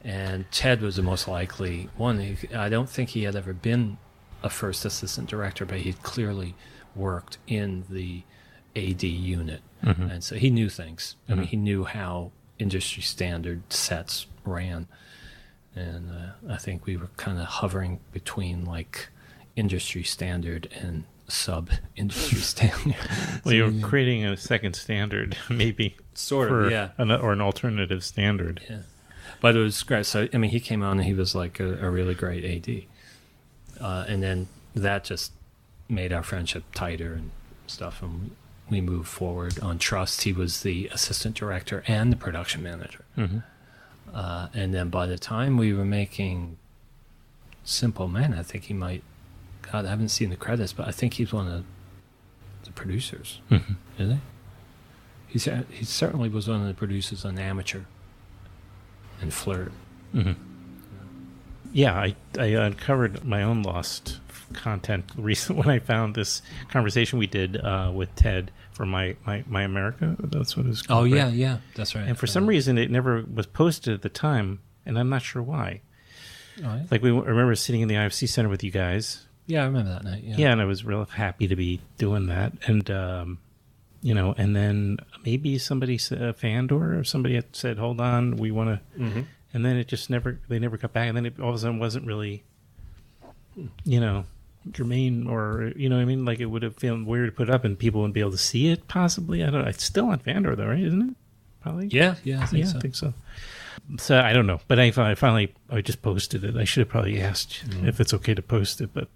And Ted was the most likely one. I don't think he had ever been a first assistant director, but he'd clearly worked in the AD unit. And so he knew things. I mean, he knew how industry standard sets ran. And I think we were kind of hovering between like industry standard and sub-industry standard. Well, you were creating a second standard, maybe. Sort of, yeah. Or an alternative standard. Yeah. But it was great. So, I mean, he came on and he was like a really great AD. And then that just made our friendship tighter and stuff. And we moved forward on trust. He was the assistant director and the production manager. And then by the time we were making Simple Men, I think he might... God, I haven't seen the credits, but I think he's one of the producers. Is he? He certainly was one of the producers on Amateur and Flirt. Yeah, I uncovered my own lost content recently when I found this conversation we did with Ted for my America. That's what it was called. Oh, yeah, that's right. And for some reason, it never was posted at the time, and I'm not sure why. Oh, yeah? Like, I remember sitting in the IFC Center with you guys. Yeah, I remember that night. Yeah, and I was real happy to be doing that. And, and then maybe somebody, Fandor or somebody had said, hold on, we want to... And then it just they never got back. And then it all of a sudden wasn't really, germane or, what I mean? Like it would have felt weird to put up and people wouldn't be able to see it possibly. I don't know. It's still on Fandor though, right? Isn't it? Probably. Yeah, I think so. So I don't know. But I just posted it. I should have probably asked if it's okay to post it, but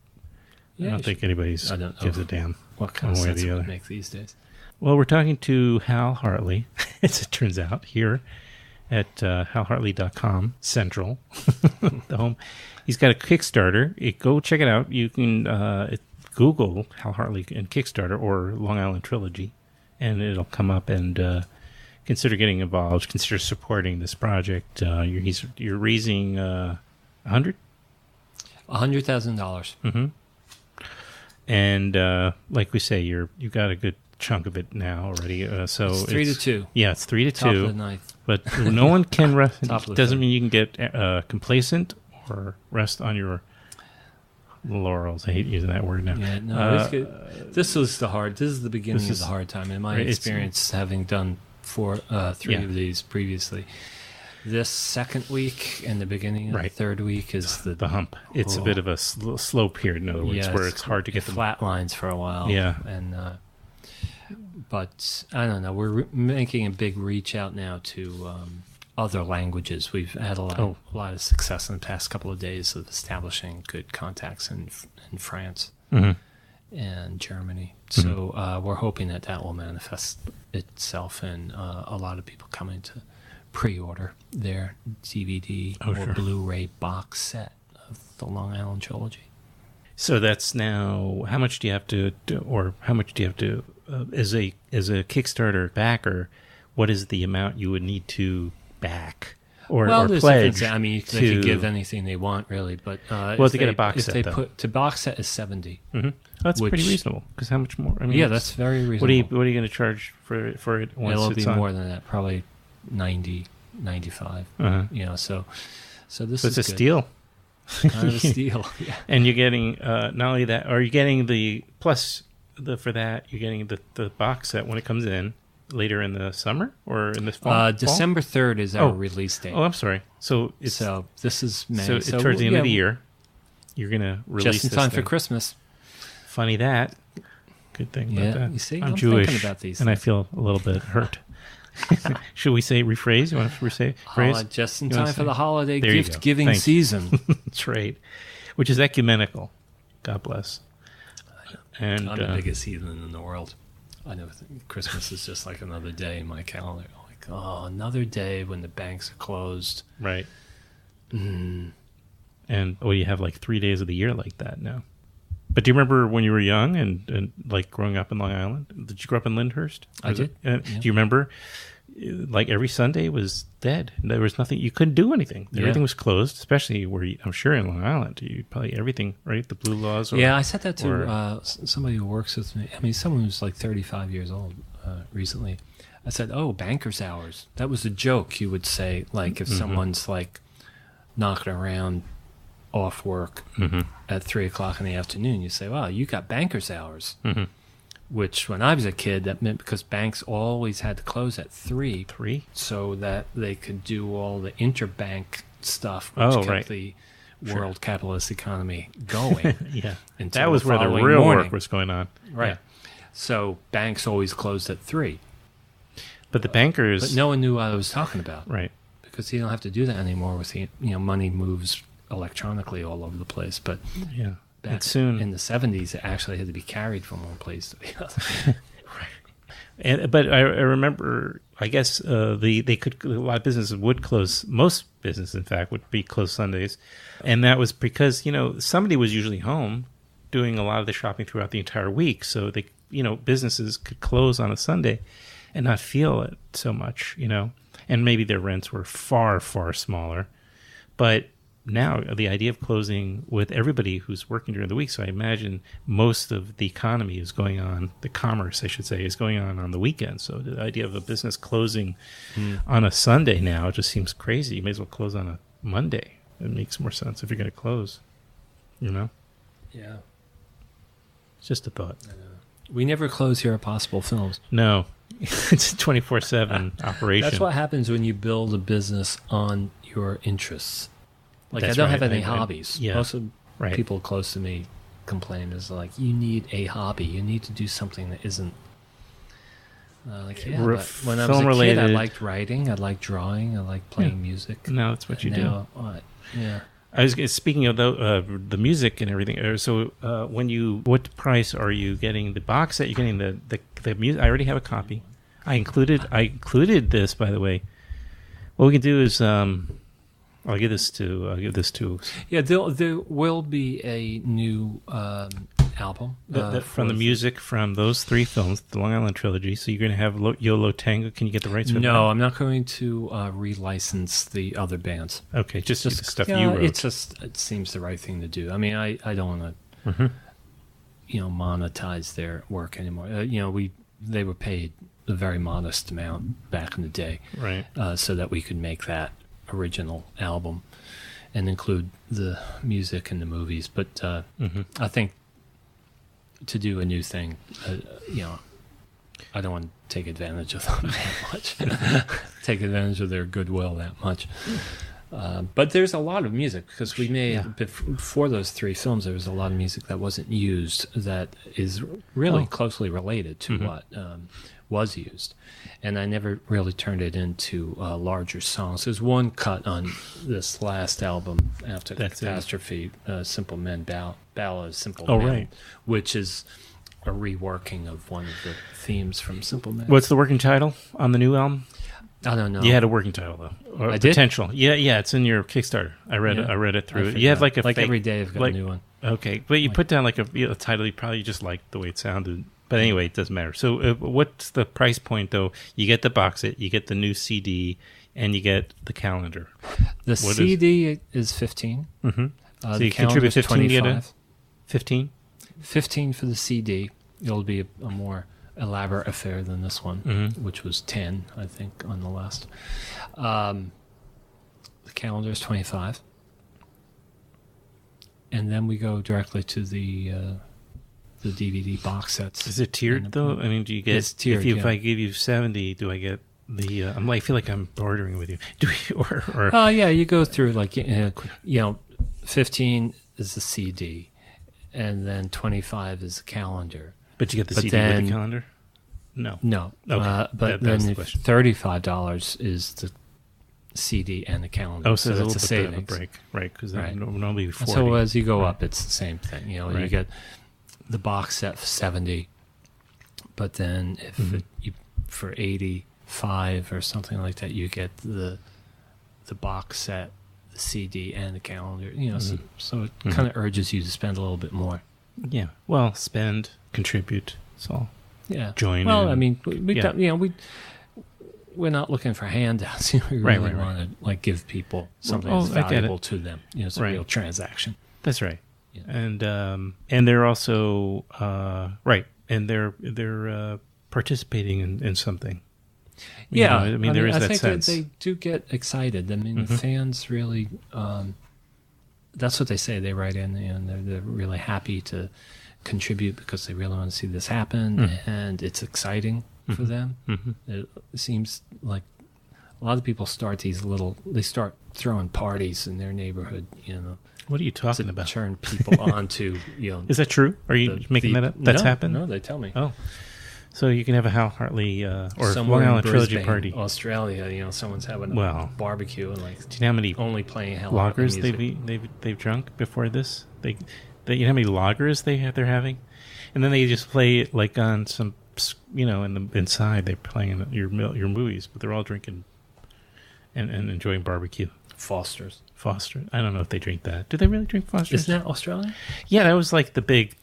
I don't think anybody gives a damn. What kind of sense it would make these days? Well, we're talking to Hal Hartley, as it turns out, here at halhartley.com, Central, the home. He's got a Kickstarter. Go check it out. You can Google Hal Hartley and Kickstarter or Long Island Trilogy, and it'll come up. And consider getting involved. Consider supporting this project. You're raising $100,000. $100,000. And like we say, you got a good chunk of it now already. So it's 3-2. Yeah, it's 3-2. Top of the ninth. But no one can rest. Doesn't third. Mean you can get complacent or rest on your laurels. I hate using that word now. Yeah, no, this is the beginning of the hard time. In my experience, having done three of these previously, this second week and the beginning of the third week is the hump. It's a bit of a slope here, in other words, where it's hard to get flat lines for a while. Yeah, and But I don't know. We're making a big reach out now to other languages. We've had a lot of success in the past couple of days of establishing good contacts in France and Germany. So we're hoping that will manifest itself in a lot of people coming to pre-order their DVD or Blu-ray box set of the Long Island Trilogy. So that's now, how much do you have to as a Kickstarter backer, what is the amount you would need to back or pledge? I mean, they can give anything they want, really, but to get a box set, to box set is $70. Mm-hmm. That's pretty reasonable, because how much more? I mean, that's very reasonable. What are you going to charge for it once It'll it's be on? more than that, probably 90, 95. So this is a steal. Kind of a steal. Yeah. And you're getting not only that, are you getting the plus for that? You're getting the box set when it comes in later in the summer or in the fall. December 3rd is our release date. Oh, I'm sorry. So this is May. So towards the end of the year, you're gonna release just in time for Christmas. Funny that. Good thing about that. You see, I'm Jewish, thinking about these and things. I feel a little bit hurt. Should we say rephrase? You want to rephrase? Just in time for the holiday gift-giving Thanks. season. That's right. Which is ecumenical. God bless. And I'm the biggest heathen in the world. I never think Christmas is just like another day in my calendar. Like, another day when the banks are closed. Right. And you have like 3 days of the year like that now. But do you remember when you were young and like growing up in Long Island? Did you grow up in Lyndhurst? I did. Do you remember? Like every Sunday was dead. There was nothing. You couldn't do anything. Everything was closed. Especially where I'm sure in Long Island, you probably everything right. The blue laws. I said that to somebody who works with me. I mean, someone who's like 35 years old recently. I said, banker's hours. That was a joke you would say, like if someone's like knocking around off work at 3:00 in the afternoon, you say, "Wow, you got banker's hours." Which, when I was a kid, that meant because banks always had to close at 3, so that they could do all the interbank stuff, which kept the world capitalist economy going. That was where the real work was going on. Right. Yeah. So banks always closed at 3. But the bankers, but no one knew what I was talking about, right? Because you don't have to do that anymore. With money moves electronically all over the place. But back soon in the 70s, it actually had to be carried from one place to the other. Right. But I remember, I guess a lot of businesses would close. Most businesses, in fact, would be closed Sundays, and that was because somebody was usually home doing a lot of the shopping throughout the entire week. So they, businesses could close on a Sunday and not feel it so much, and maybe their rents were far, far smaller, but now the idea of closing with everybody who's working during the week. So I imagine most of the economy is going on, the commerce, I should say, is going on the weekend. So the idea of a business closing on a Sunday now just seems crazy. You may as well close on a Monday. It makes more sense if you're going to close, Yeah. It's just a thought. We never close here at Possible Films. No. It's a 24/7 operation. That's what happens when you build a business on your interests. Like, I don't have any hobbies. Most of people close to me complain is like, you need a hobby. You need to do something that isn't but when I was a kid, I liked writing, I liked drawing, I liked playing music. Now that's what you do. Yeah. I was speaking of the music and everything. So what price are you getting the box set? You're getting the music. I already have a copy. I included this, by the way. What we can do is I'll give this to. Yeah, there will be a new album from the music from those 3 films, the Long Island Trilogy. So you're going to have Yo Tango. Can you get the rights for that? No, I'm not going to relicense the other bands. Okay, just the stuff you wrote. It seems the right thing to do. I mean, I don't want to monetize their work anymore. They were paid a very modest amount back in the day, right? So that we could make that original album and include the music and the movies. But I think to do a new thing, I don't want to take advantage of them that much. Take advantage of their goodwill that much. But there's a lot of music because we made before those 3 films. There was a lot of music that wasn't used that is really closely related to what was used, and I never really turned it into larger songs. There's one cut on this last album after Catastrophe, "Simple Men," Ballad of Simple Men, which is a reworking of one of the themes from Simple Men. What's the working title on the new album? I don't know. You had a working title though. I potential. did? Yeah, it's in your Kickstarter. I read it through. You have like a fake, every day I've got a new one. Okay, but you put down like a title. You probably just liked the way it sounded. But anyway, it doesn't matter. So what's the price point though? You get the box set, you get the new CD, and you get the calendar. The CD is $15. Mm-hmm. So you contribute $25. 15. 15 for the CD. It'll be a more elaborate affair than this one, which was 10, I think, on the last. The calendar is 25, and then we go directly to the DVD box sets. Is it tiered though? I mean, do you get? It's tiered. If I give you 70, do I get the? I feel like I'm bordering with you. Do we, or? Yeah, you go through like 15 is the CD, and then 25 is the calendar. But you get the CD with the calendar? No. Okay. But then $35 is the CD and the calendar. Oh, so that's a little bit of a break, right? Because normally 40. So as you go up, it's the same thing. You get the box set for 70, but then if you for 85 or something like that, you get the box set, the CD, and the calendar. So it kind of urges you to spend a little bit more. Yeah. Well, spend, contribute. That's all. Yeah. Join. Well, I mean, we're not looking for handouts. We really want to like give people something that's valuable to them. It's a real transaction. That's right. Yeah. And they're also and they're participating in something. I mean, there is that sense. They do get excited. I mean, the fans really. That's what they say. They write in, and they're really happy to contribute because they really want to see this happen, and it's exciting for them. It seems like a lot of people start they start throwing parties in their neighborhood, What are you talking about? Turn people on to, Is that true? Are you making that up? That's happened? No, they tell me. Oh. So you can have a Hal Hartley or somewhere Long Island Trilogy Brisbane, party. Australia, someone's having a barbecue and like. Do you know how many only playing Hal Hartley lagers they've drunk before this? You know how many lagers they're having, and then they just play it like on some inside they're playing your movies, but they're all drinking and enjoying barbecue. Foster's. I don't know if they drink that. Do they really drink Foster's? Isn't that Australia? Yeah, that was like the big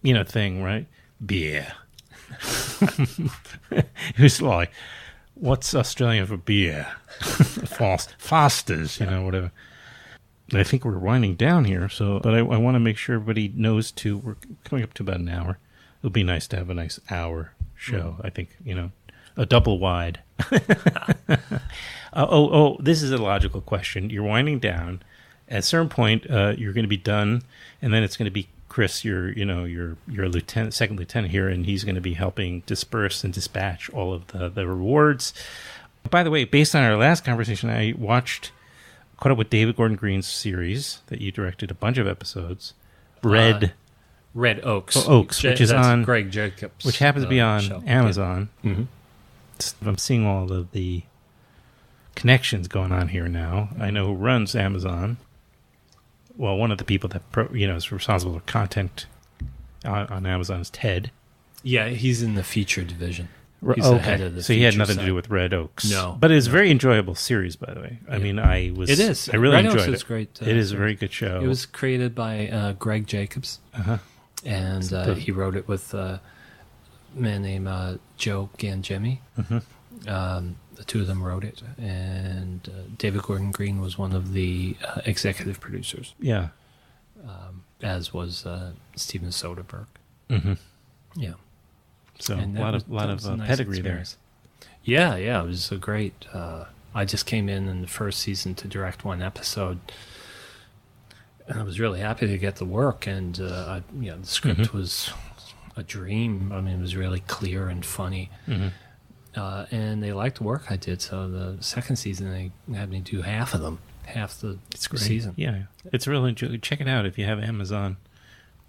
thing, right? Beer. It was like, what's Australian for beer? Foster's, whatever. I think we're winding down here, but I want to make sure everybody knows we're coming up to about an hour. It'll be nice to have a nice hour show. I think, a double wide. This is a logical question. You're winding down. At a certain point, you're going to be done, and then it's going to be Chris, your lieutenant, second lieutenant here, and he's going to be helping disperse and dispatch all of the rewards. By the way, based on our last conversation, I caught up with David Gordon Green's series that you directed a bunch of episodes. Red Oaks. Which is on Greg Jacobs, which happens to be on show. Amazon. Yeah. Mm-hmm. I'm seeing all of the connections going on here now. I know who runs Amazon. Well, one of the people that is responsible for content on Amazon is Ted. Yeah, he's in the feature division. He's the head of the so he had feature nothing side. to do with Red Oaks. No, but it's a very enjoyable series, by the way. I mean, It is. I really Red enjoyed Oaks it. Is great. It is a very good show. It was created by Greg Jacobs, and he wrote it with a man named Joe Gangemi. The two of them wrote it, and David Gordon Green was one of the executive producers. Yeah, as was Steven Soderbergh. Yeah, so a lot of nice pedigree experience there. Yeah, it was a great. I just came in the first season to direct one episode, and I was really happy to get the work. And the script was a dream. I mean, it was really clear and funny. and they liked the work I did. So the second season, they had me do half of them, half the season. Yeah, it's really enjoyable. Check it out if you have Amazon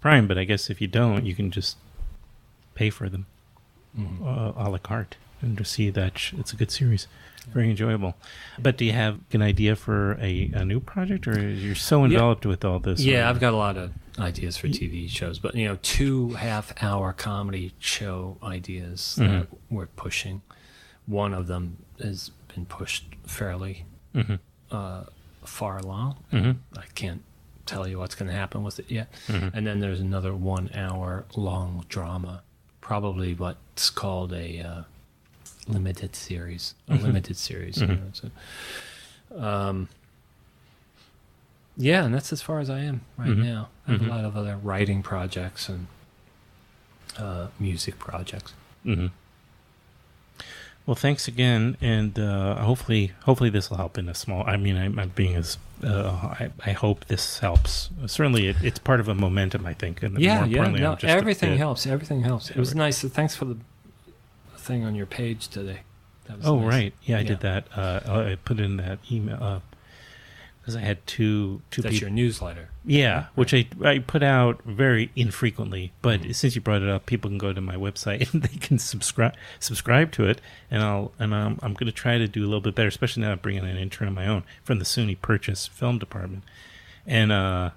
Prime. But I guess if you don't, you can just pay for them a la carte and just see that it's a good series. Very enjoyable. But do you have an idea for a new project, or you're so enveloped with all this? Yeah, I've got a lot of ideas for TV shows, but 2 half-hour comedy show ideas that we're pushing. One of them has been pushed fairly far along. I can't tell you what's going to happen with it yet. And then there's another 1 hour long drama, probably what's called a limited series. Yeah, and that's as far as I am right now. I have a lot of other writing projects and music projects. Well, thanks again, and hopefully this will help in a small. I mean, I'm being as. I hope this helps. Certainly, it's part of a momentum, I think. And No, everything helps. Everything helps. It was nice. Thanks for the thing on your page today. That was nice. Right. Yeah, I did that. I put in that email because I had two That's people. your newsletter. Yeah, which I put out very infrequently. But since you brought it up, people can go to my website and they can subscribe to it. And I'm going to try to do a little bit better, especially now I'm bringing an intern of my own from the SUNY Purchase Film Department. And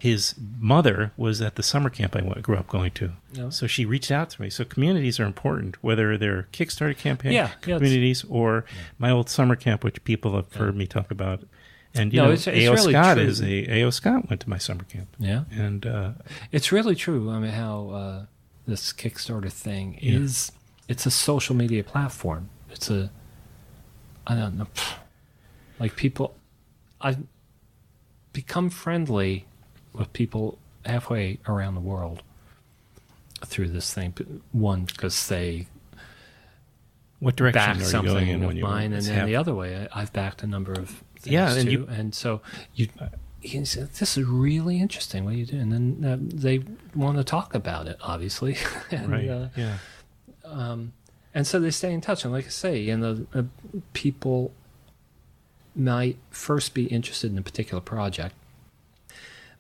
his mother was at the summer camp I grew up going to. Oh. So she reached out to me. So communities are important, whether they're Kickstarter campaign communities or my old summer camp, which people have heard me talk about. And it's A.O. really Scott true. A.O. Scott went to my summer camp. Yeah, and it's really true. I mean, how this Kickstarter thing is. It's a social media platform. It's I don't know, like people. I've become friendly with people halfway around the world through this thing. One, because they what direction back are you something going in of when mine, and then the other way, I've backed a number of things too. And so you said, "This is really interesting. What are you doing?" And then they want to talk about it, obviously. And, right. And so they stay in touch. And like I say, people might first be interested in a particular project.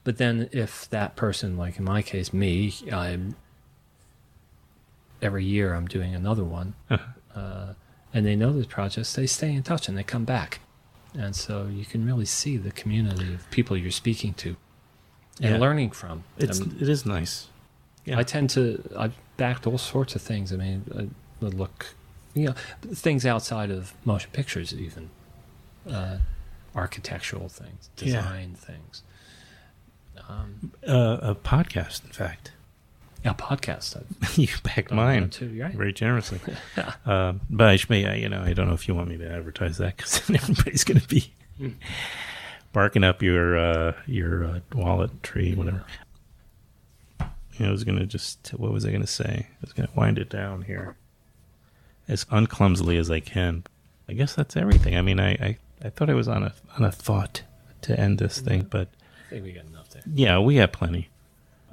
But then if that person, like in my case, me, every year I'm doing another one, and they know those projects, they stay in touch and they come back. And so you can really see the community of people you're speaking to and learning from. It is nice. Yeah. I've backed all sorts of things. I mean, I look, things outside of motion pictures even, architectural things, design things. A podcast, in fact. A podcast. You backed mine too, right? Very generously. But I don't know if you want me to advertise that, because then everybody's going to be barking up your wallet tree, whatever. I was going to what was I going to say? I was going to wind it down here as unclumsily as I can. I guess that's everything. I mean, I thought I was on a thought to end this thing, but I think we got enough there. Yeah, we have plenty.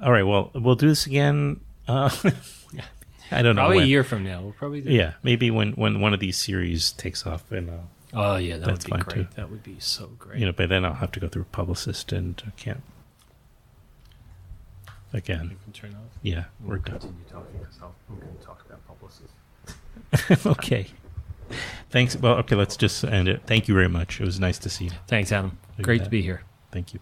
All right, well, we'll do this again. I don't know. Probably a year from now. We'll probably do it. Maybe when one of these series takes off. And that would be great. Too. That would be so great. By then I'll have to go through a publicist, and I can't. Again. You can turn off? Yeah, we're done. Continue talking because I'm going to talk about publicists. Okay. Thanks. Well, okay, let's just end it. Thank you very much. It was nice to see you. Thanks, Adam. Great to be here. Thank you.